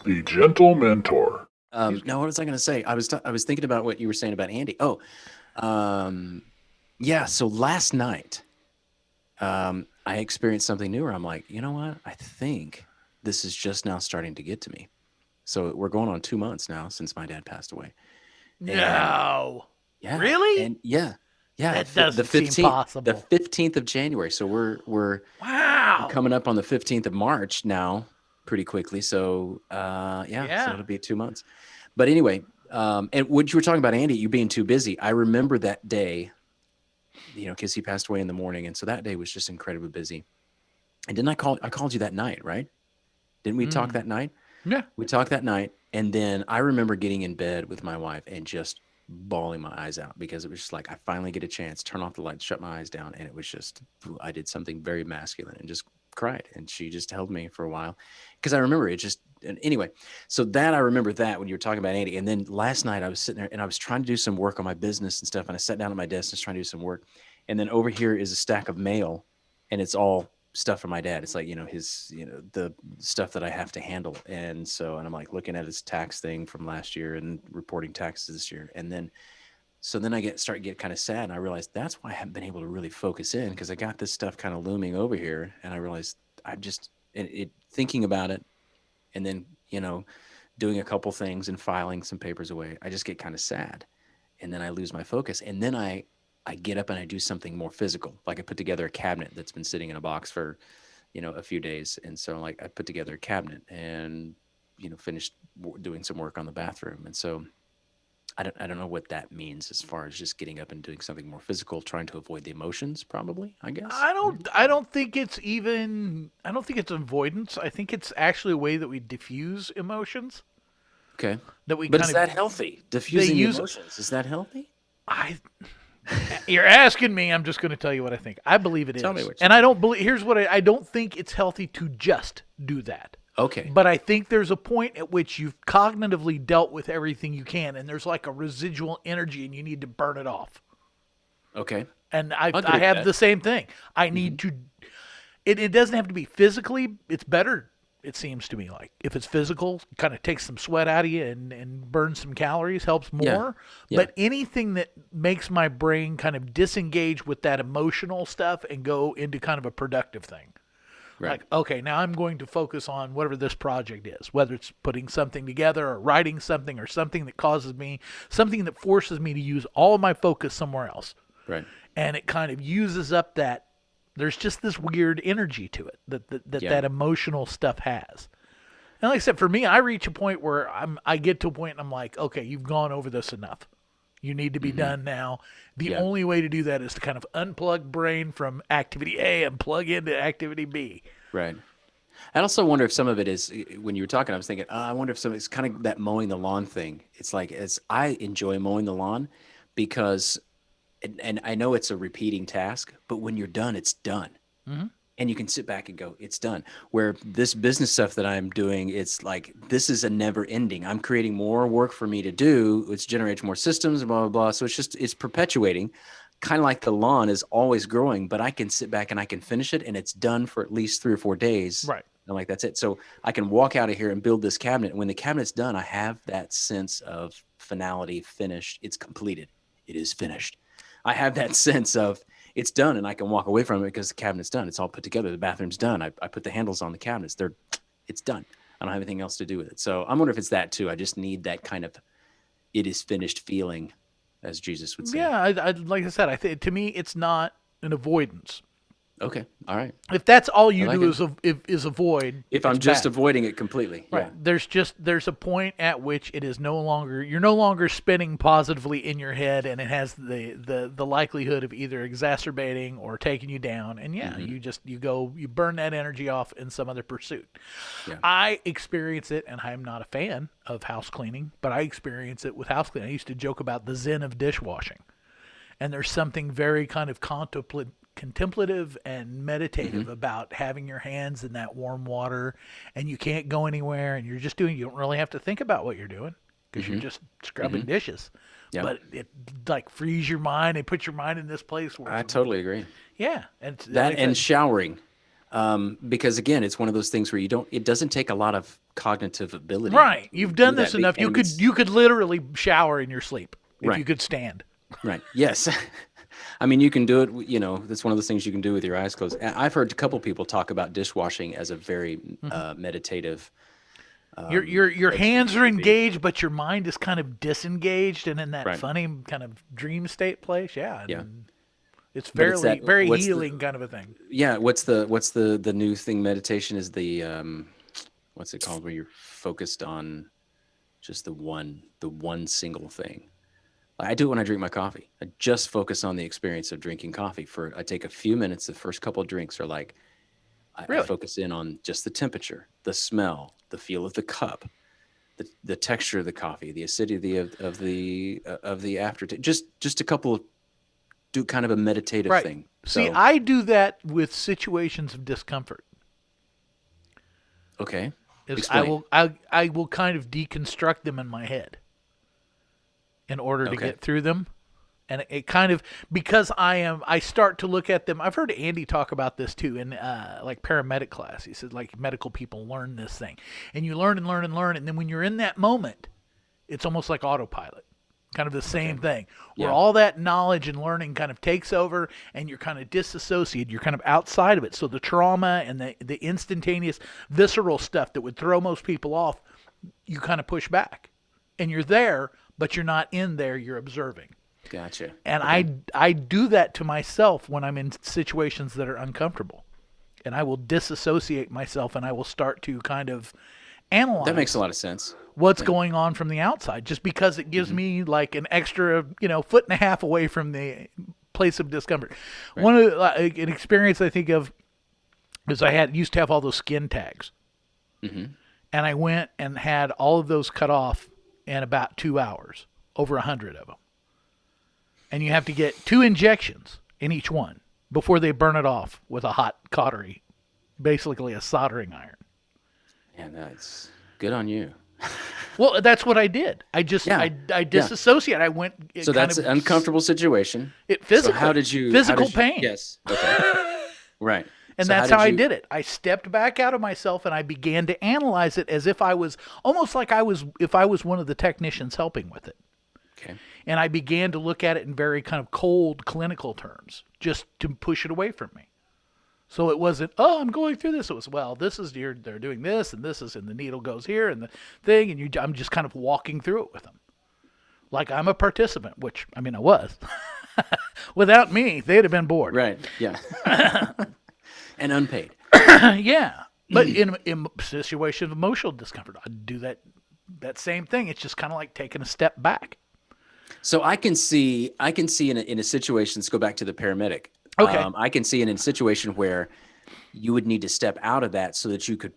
the Gentlementor. No, what was I going to say? I was thinking about what you were saying about Andy. Oh, um, yeah. So last night, I experienced something new where I'm like, you know what? I think this is just now starting to get to me. So we're going on 2 months now since my dad passed away, and No. yeah, Really? and yeah, yeah. That The doesn't seem 15th, the possible. 15th of January. So we're Wow. coming up on the 15th of March now, pretty quickly. So yeah, so Yeah. it'll be 2 months. But anyway, and what you were talking about, Andy, you being too busy. I remember that day, because he passed away in the morning, and so that day was just incredibly busy. And didn't I call? I called you that night, right? Didn't we talk Mm. that night? Yeah. We talked that night, and then I remember getting in bed with my wife and just bawling my eyes out because it was just like I finally get a chance, turn off the lights, shut my eyes down, and it was just I did something very masculine and just cried, and she just held me for a while because I remember it just. And anyway, so that I remember that when you were talking about Andy, and then last night I was sitting there and I was trying to do some work on my business and stuff, and I sat down at my desk and was trying to do some work, and then over here is a stack of mail, and it's all stuff from my dad. It's like, his, the stuff that I have to handle. And I'm like looking at his tax thing from last year and reporting taxes this year. And then, so then I get kind of sad. And I realized that's why I haven't been able to really focus in because I got this stuff kind of looming over here. And I realized I'm just thinking about it and then, doing a couple things and filing some papers away. I just get kind of sad and then I lose my focus. And then I get up and I do something more physical. Like I put together a cabinet that's been sitting in a box for, a few days. And so like I put together a cabinet and, finished doing some work on the bathroom. And so I don't know what that means as far as just getting up and doing something more physical, trying to avoid the emotions, probably, I guess. I don't think it's even I don't think it's avoidance. I think it's actually a way that we diffuse emotions. Okay. That we But kind is of that healthy? they Diffusing the use emotions. Is that healthy? I You're asking me, I'm just going to tell you what I think. I believe it Tell me is. what you And I think. don't believe here's what I don't think it's healthy to just do that. Okay. But I think there's a point at which you've cognitively dealt with everything you can and there's like a residual energy and you need to burn it off. Okay. And I I'll I agree with have that. the same thing. I Hmm. need to it doesn't have to be physically. It's better, it seems to me like. If it's physical, kind of takes some sweat out of you and burns some calories, helps Yeah. more. Yeah. But anything that makes my brain kind of disengage with that emotional stuff and go into kind of a productive thing. Right. Like, okay, now I'm going to focus on whatever this project is, whether it's putting something together or writing something or something that causes me, something that forces me to use all of my focus somewhere else. Right. And it kind of uses up that there's just this weird energy to it Yeah. that emotional stuff has. And like I said, for me, I reach a point where I get to a point and I'm like, okay, you've gone over this enough. You need to be Hmm. done now. The Yeah. only way to do that is to kind of unplug brain from activity A and plug into activity B. Right. I also wonder if some of it is when you were talking, I was thinking, I wonder if some it's kind of that mowing the lawn thing. It's like as I enjoy mowing the lawn because, and I know it's a repeating task, but when you're done, it's done. Mm-hmm. And you can sit back and go, it's done. Where this business stuff that I'm doing, it's like this is a never ending. I'm creating more work for me to do, which generates more systems, blah, blah, blah. So it's perpetuating, kind of like the lawn is always growing, but I can sit back and I can finish it and it's done for at least 3 or 4 days. Right. And like that's it. So I can walk out of here and build this cabinet. And when the cabinet's done, I have that sense of finality, finished. It's completed. It is finished. I have that sense of it's done and I can walk away from it because the cabinet's done. It's all put together. The bathroom's done. I put the handles on the cabinets. It's done. I don't have anything else to do with it. So I'm wondering if it's that too. I just need that kind of it is finished feeling, as Jesus would say. Yeah, like I said, to me, it's not an avoidance. Okay. All right. If that's all I you like do it. is avoid, If it's I'm just bad. avoiding it completely. Right. Yeah. There's a point at which it is no longer you're no longer spinning positively in your head and it has the likelihood of either exacerbating or taking you down. And yeah, Hmm. you burn that energy off in some other pursuit. Yeah. I experience it and I'm not a fan of house cleaning, but I experience it with house cleaning. I used to joke about the zen of dishwashing. And there's something very kind of contemplative and meditative Hmm. about having your hands in that warm water and you can't go anywhere and you don't really have to think about what you're doing because you're Hmm. just scrubbing Hmm. dishes. Yeah. But it like frees your mind and puts your mind in this place where I it's totally agree. yeah, and it's, That like I and said, showering. Because again, it's one of those things where it doesn't take a lot of cognitive ability Right. to You've do done this that. enough. You And could it's you could literally shower in your sleep if you right, could stand. right. Yes. I mean, you can do it, that's one of those things you can do with your eyes closed. I've heard a couple people talk about dishwashing as a very Mm-hmm. meditative Your hands are activity. engaged, but your mind is kind of disengaged and in that Right. funny kind of dream state place. Yeah, Yeah. and it's But it's that, very healing kind of a thing. yeah, what's the new thing? Meditation is what's it called? Where you're focused on just the one single thing. I do it when I drink my coffee. I just focus on the experience of drinking coffee. I take a few minutes. The first couple of drinks are like, I Really? focus in on just the temperature, the smell, the feel of the cup, the texture of the coffee, the acidity of the aftertaste. Just a couple of do kind of a meditative Right. thing. See, So I do that with situations of discomfort. okay, Is explain. I will kind of deconstruct them in my head in order to Okay, get through them. And it kind of, because I start to look at them. I've heard Andy talk about this too in like paramedic class. He said like medical people learn this thing, and you learn and learn and learn, and then when you're in that moment, it's almost like autopilot, kind of the okay, same thing, where yeah, all that knowledge and learning kind of takes over, and you're kind of disassociated. You're kind of outside of it. So the trauma and the instantaneous visceral stuff that would throw most people off, you kind of push back, and you're there, but you're not in there. You're observing. gotcha. And Okay, I do that to myself when I'm in situations that are uncomfortable. And I will disassociate myself and I will start to kind of that makes a analyze lot of sense. what's Yeah. going on from the outside just because it gives Hmm. me like an extra, foot and a half away from the place of discomfort. Right. One of an experience I think of is I had used to have all those skin tags, Hmm. and I went and had all of those cut off in about 2 hours, over 100 of them. And you have to get 2 injections in each one before they burn it off with a hot cautery, basically a soldering iron. And that's good on you. Well, that's what I did. Yeah. I Yeah. disassociate. I went So kind that's of an uncomfortable situation. it So physically physical pain. yes. Okay. Right. And So that's how I did it. I stepped back out of myself and I began to analyze it as if I was almost like if I was one of the technicians helping with it. okay. And I began to look at it in very kind of cold clinical terms just to push it away from me. So it wasn't, oh, I'm going through this. It was, well, they're doing this and this is, and the needle goes here and the thing, and I'm just kind of walking through it with them. Like I'm a participant, which, I mean, I was. Without me, they'd have been bored. Right. Yeah. And unpaid. Yeah. But in a situation of emotional discomfort, I'd do that same thing. It's just kind of like taking a step back. So I can see in a situation, let's go back to the paramedic. Okay. I can see in a situation where you would need to step out of that so that you could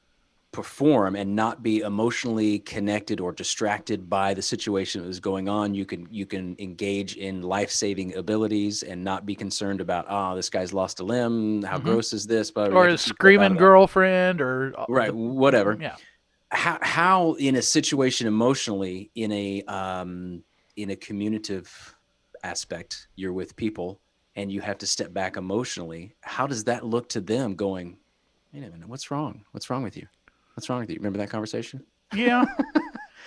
perform and not be emotionally connected or distracted by the situation that was going on. You can engage in life-saving abilities and not be concerned about, oh, this guy's lost a limb. How Hmm. gross is this? But we Or have a to step out screaming of that. girlfriend or Right. Whatever. yeah. How in a situation emotionally in a communicative aspect, you're with people and you have to step back emotionally. How does that look to them going, wait a minute, what's wrong? What's wrong with you? What's wrong with you? Remember that conversation? Yeah.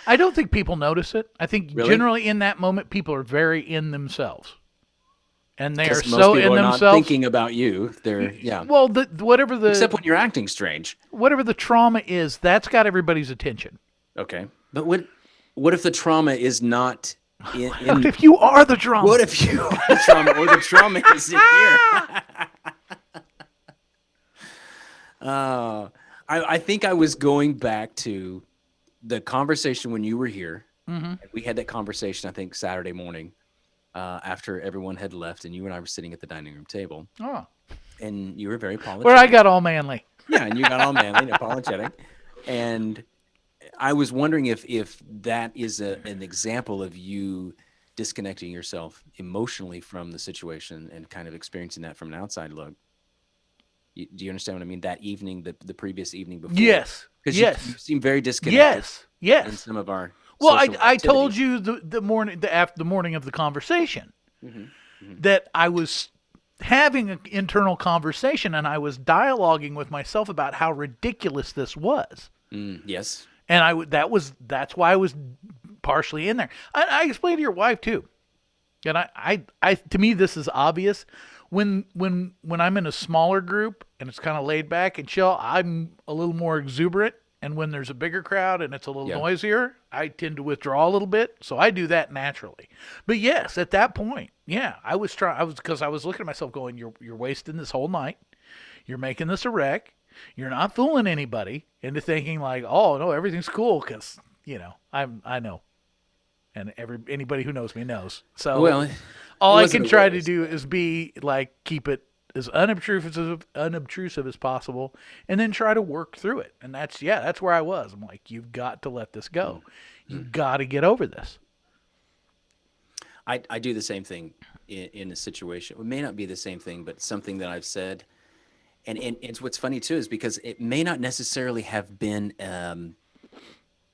I don't think people notice it. I think Really? generally in that moment, people are very in themselves. And they are Because most so in people are not themselves. thinking about you. They're, yeah. Well, Except when you're acting strange. whatever the trauma is, that's got everybody's attention. Okay. But what if the trauma is not in If you are the trauma, what if you are the trauma or the trauma is in here? I think I was going back to the conversation when you were here. Mm-hmm. And we had that conversation, I think, Saturday morning after everyone had left, and you and I were sitting at the dining room table, Oh, and you were very apologetic. where I got all manly. Yeah, and you got all manly and apologetic. And I was wondering if that is an example of you disconnecting yourself emotionally from the situation and kind of experiencing that from an outside look. Do you understand what I mean? That evening, the previous evening before. Yes. Because Yes. you seem very disconnected Yes. in Yes. some of our Well, social I told activities. you the morning of the conversation Mhm, mhm. that I was having an internal conversation, and I was dialoguing with myself about how ridiculous this was. Yes. And that's why I was partially in there. I explained to your wife too. And to me, this is obvious. When I'm in a smaller group and it's kind of laid back and chill, I'm a little more exuberant. And when there's a bigger crowd and it's a little Yeah. noisier, I tend to withdraw a little bit. So I do that naturally. But yes, at that point, yeah, I was trying. I was because I was looking at myself, going, "You're wasting this whole night. You're making this a wreck. You're not fooling anybody into thinking like, oh no, everything's cool because I know, and anybody who knows me knows. Well, So it all I can wasn't a try to waste. do is be like keep it as unobtrusive as possible, and then try to work through it. And that's where I was. I'm like, you've got to let this go. You've got to get over this. I do the same thing in a situation. It may not be the same thing, but something that I've said. And it's what's funny too is because it may not necessarily have been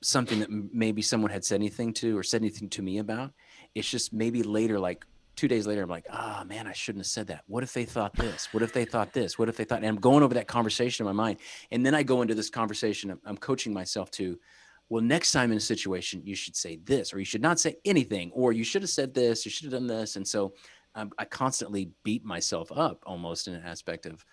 something that maybe someone had said anything to or said anything to me about. It's just maybe later, like 2 days later, I'm like, ah, man, I shouldn't have said that. What if they thought this? What if they thought this? What if they thought? And I'm going over that conversation in my mind. And then I go into this conversation. I'm coaching myself to, well, next time in a situation, you should say this, or you should not say anything, or you should have said this, you should have done this. And so I constantly beat myself up almost in an aspect of,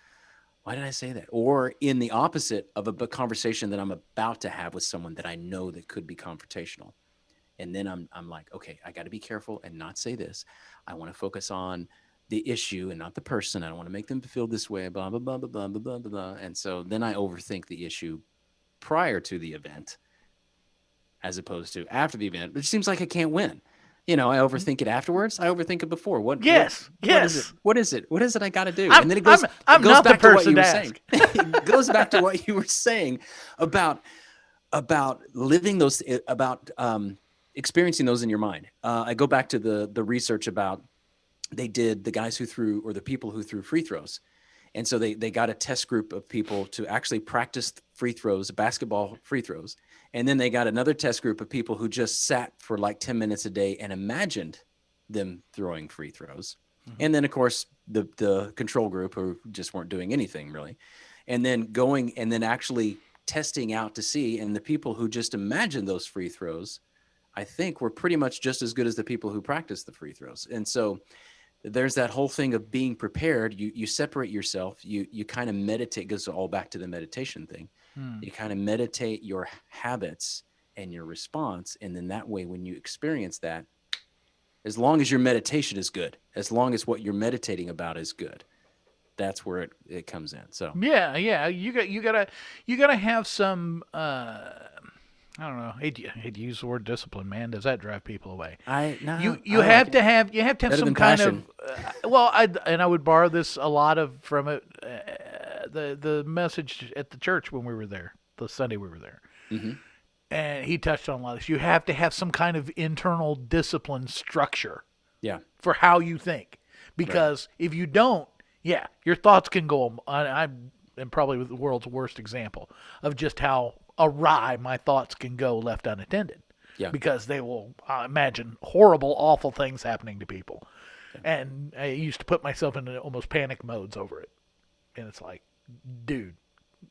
why did I say that? Or in the opposite of a conversation that I'm about to have with someone that I know that could be confrontational. And then I'm like, okay, I got to be careful and not say this. I want to focus on the issue and not the person. I don't want to make them feel this way, blah, blah, blah, blah, blah, blah, blah, blah. And so then I overthink the issue prior to the event as opposed to after the event, which seems like I can't win. I overthink it afterwards. I overthink it before. Yes, What is it? yes. What is it? What is it I got to do? I'm And then I'm it I'm goes not the back to what person you to were saying. ask. It goes back to what you were saying about living those about experiencing those in your mind. I go back to the research about they did the guys who threw or the people who threw free throws. And so they got a test group of people to actually practice free throws, basketball free throws. And then they got another test group of people who just sat for like 10 minutes a day and imagined them throwing free throws. Mm-hmm. And then, of course, the control group who just weren't doing anything really. And then going and then actually testing out to see. And the people who just imagined those free throws, I think, were pretty much just as good as the people who practiced the free throws. And so there's that whole thing of being prepared. You separate yourself. You kind of meditate. Goes all back to the meditation thing. Hmm. You kind of meditate your habits and your response, and then that way, when you experience that, as long as your meditation is good, as long as what you're meditating about is good, that's where it comes in. So Yeah. You gotta have some. I don't know. Hate to use the word discipline, man. Does that drive people away? You I like have it to have better some than kind passion. of. I would borrow this a lot of from it. The message at the church when we were there, the Sunday we were there, Hmm. and he touched on a lot of this. You have to have some kind of internal discipline structure Yeah, for how you think, right. because if you don't, yeah, your thoughts can go. I am probably the world's worst example of just how awry my thoughts can go left unattended, Yeah, because they will imagine horrible, awful things happening to people, yeah, and I used to put myself into almost panic modes over it, and it's like, dude,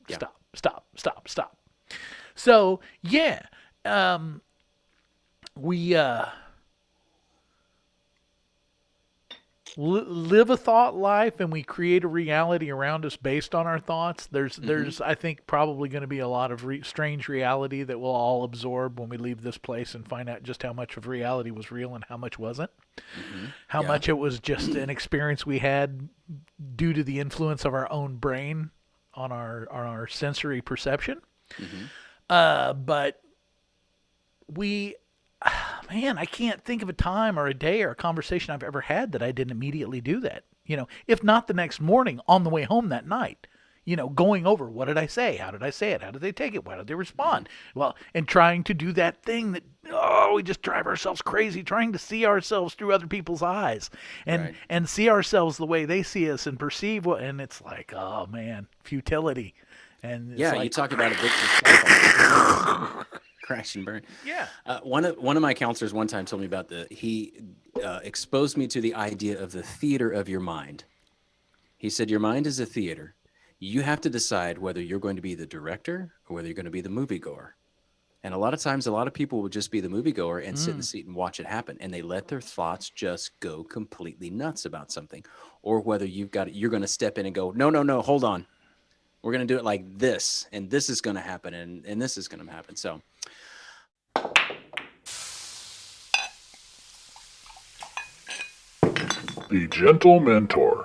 yeah. stop. So yeah, we live a thought life, and we create a reality around us based on our thoughts. Hmm. There's I think probably going to be a lot of strange reality that we'll all absorb when we leave this place and find out just how much of reality was real and how much wasn't. Hmm. How Yeah. much it was just an experience we had due to the influence of our own brain on our sensory perception. Hmm. But we man, I can't think of a time or a day or a conversation I've ever had that I didn't immediately do that. If not the next morning on the way home that night, going over what did I say? How did I say it? How did they take it? How did they Hmm. respond? Well, and trying to do that thing that, we just drive ourselves crazy, trying to see ourselves through other people's eyes and Right. and see ourselves the way they see us and perceive what, and it's like, oh man, futility. And it's Yeah, you like, talk about a vicious cycle. Crash and burn. yeah. One of my counselors one time told me about he exposed me to the idea of the theater of your mind. He said, your mind is a theater. You have to decide whether you're going to be the director or whether you're going to be the moviegoer. And a lot of times, a lot of people will just be the moviegoer and sit in the Mm. seat and watch it happen. And they let their thoughts just go completely nuts about something. Or whether you're going to step in and go, no, no, no, hold on. We're going to do it like this. And this is going to happen. And this is going to happen. So, The Gentlementor.